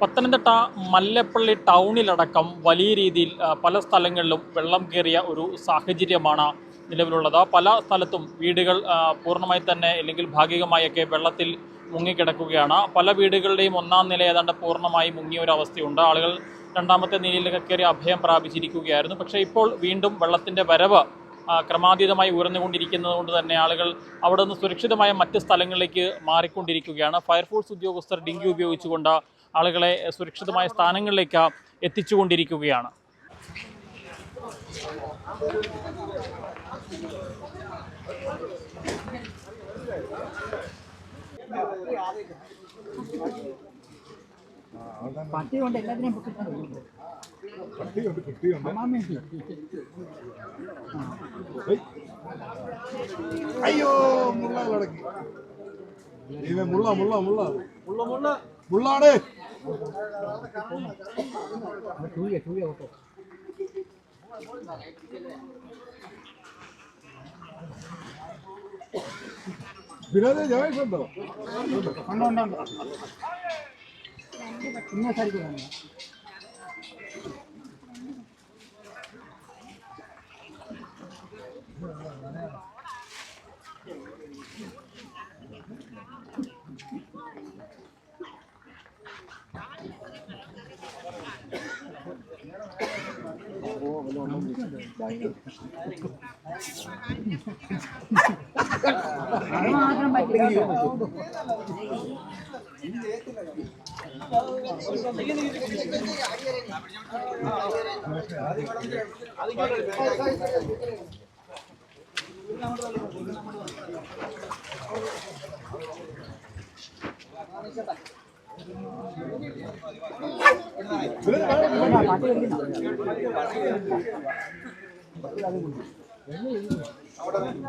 പത്തനംതിട്ട മല്ലപ്പള്ളി ടൗണിലടക്കം വലിയ രീതിയിൽ പല സ്ഥലങ്ങളിലും വെള്ളം കയറിയ ഒരു സാഹചര്യമാണ് നിലവിലുള്ളത്. പല സ്ഥലത്തും വീടുകൾ പൂർണ്ണമായി തന്നെ അല്ലെങ്കിൽ ഭാഗികമായൊക്കെ വെള്ളത്തിൽ മുങ്ങിക്കിടക്കുകയാണ്. പല വീടുകളുടെയും ഒന്നാം നില ഏതാണ്ട് പൂർണ്ണമായി മുങ്ങിയ ഒരു അവസ്ഥയുണ്ട്. ആളുകൾ രണ്ടാമത്തെ നിലയിലൊക്കെ കയറി അഭയം പ്രാപിച്ചിരിക്കുകയായിരുന്നു. പക്ഷേ ഇപ്പോൾ വീണ്ടും വെള്ളത്തിൻ്റെ വരവ് ക്രമാതീതമായി ഉയർന്നുകൊണ്ടിരിക്കുന്നത് കൊണ്ട് തന്നെ ആളുകൾ അവിടെ നിന്ന് സുരക്ഷിതമായ മറ്റ് സ്ഥലങ്ങളിലേക്ക് മാറിക്കൊണ്ടിരിക്കുകയാണ്. ഫയർഫോഴ്സ് ഉദ്യോഗസ്ഥർ ഡിങ്കി ഉപയോഗിച്ചുകൊണ്ട് ആളുകളെ സുരക്ഷിതമായ സ്ഥാനങ്ങളിലേക്ക് എത്തിച്ചുകൊണ്ടിരിക്കുകയാണ്. പട്ടിയുണ്ട്, എല്ലാത്തിനെയും അയ്യോ മുള്ള മുള്ള മുള്ള മുള്ള മുള്ള മുള്ളാണ്. വിനോദ ജയസുണ്ടോ? ഇന്ന സാരിക്കും മാത്രം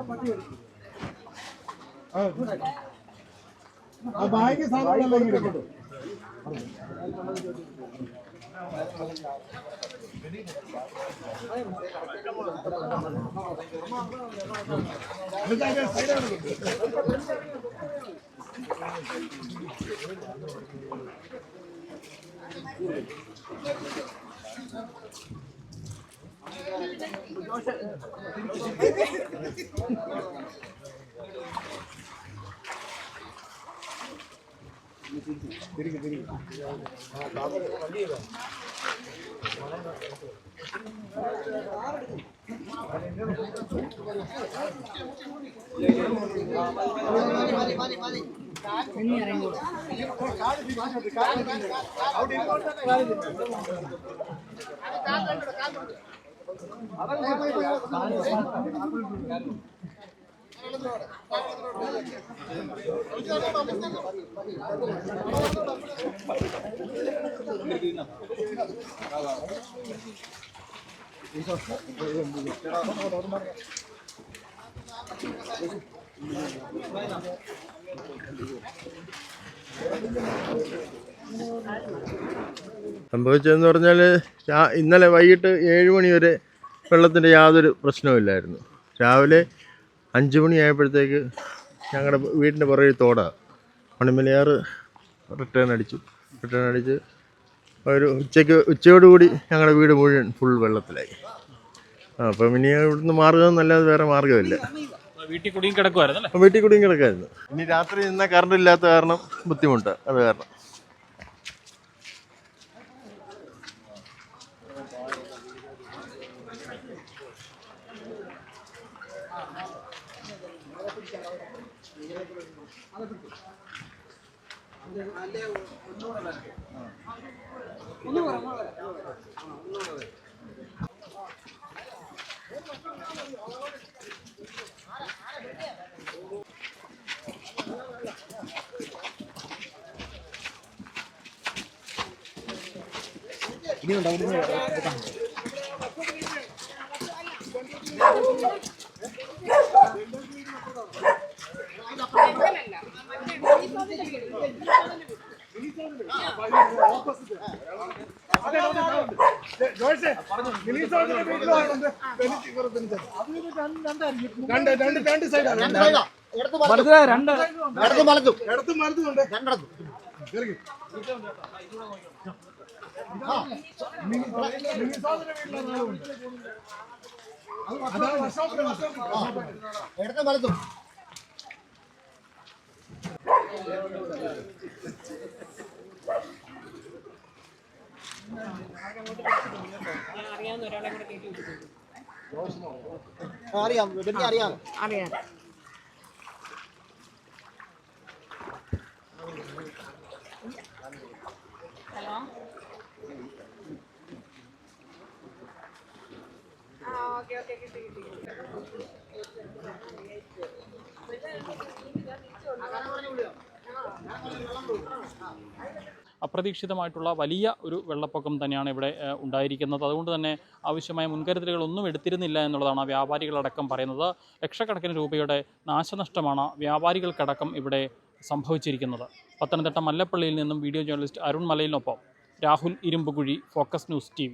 പറ്റില്ല. ബാഗ് സാധനം സംഭവിച്ചതെന്ന് പറഞ്ഞാൽ ഇന്നലെ വൈകിട്ട് 7 മണി വരെ വെള്ളത്തിൻ്റെ യാതൊരു പ്രശ്നവുമില്ലായിരുന്നു. രാവിലെ 5 മണിയായപ്പോഴത്തേക്ക് ഞങ്ങളുടെ വീടിൻ്റെ പുറകിൽ തോടാണ്, മണിമലയാറ് റിട്ടേൺ അടിച്ച് ഒരു ഉച്ചയോടുകൂടി ഞങ്ങളുടെ വീട് മുഴുവൻ ഫുൾ വെള്ളത്തിലായി. അപ്പം ഇനി ഇവിടുന്ന് മാറുകയെന്നല്ലാതെ വേറെ മാർഗ്ഗമില്ല. വീട്ടിൽ കുടുങ്ങി കിടക്കുമായിരുന്നു. വീട്ടിൽ കുടുങ്ങി കിടക്കായിരുന്നു. ഇനി രാത്രി നിന്നാൽ കറണ്ട് ഇല്ലാത്ത കാരണം ബുദ്ധിമുട്ടാണ്. അത് കാരണം രണ്ട് സൈഡാണ് ഇടത്തും വലത്തും ഉണ്ട് കേറി. അതാണ് വർഷോപ്പിലെ ഇടത്തും വലത്തും അറിയാം പിന്നെ അറിയാം അറിയാം. ഹലോ ഓക്കെ ഓക്കെ കിട്ടി കിട്ടി. അപ്രതീക്ഷിതമായിട്ടുള്ള വലിയ ഒരു വെള്ളപ്പൊക്കം തന്നെയാണ് ഇവിടെ ഉണ്ടായിരിക്കുന്നത്. അതുകൊണ്ട് തന്നെ ആവശ്യമായ മുൻകരുതലുകളൊന്നും എടുത്തിരുന്നില്ല എന്നുള്ളതാണ് വ്യാപാരികളടക്കം പറയുന്നത്. ലക്ഷക്കണക്കിന് രൂപയുടെ നാശനഷ്ടമാണ് വ്യാപാരികൾക്കടക്കം ഇവിടെ സംഭവിച്ചിരിക്കുന്നത്. പത്തനംതിട്ട മല്ലപ്പള്ളിയിൽ നിന്നും വീഡിയോ ജേർണലിസ്റ്റ് അരുൺ മലയിലിനൊപ്പം Rahul Irumpukuzhi, focus news TV.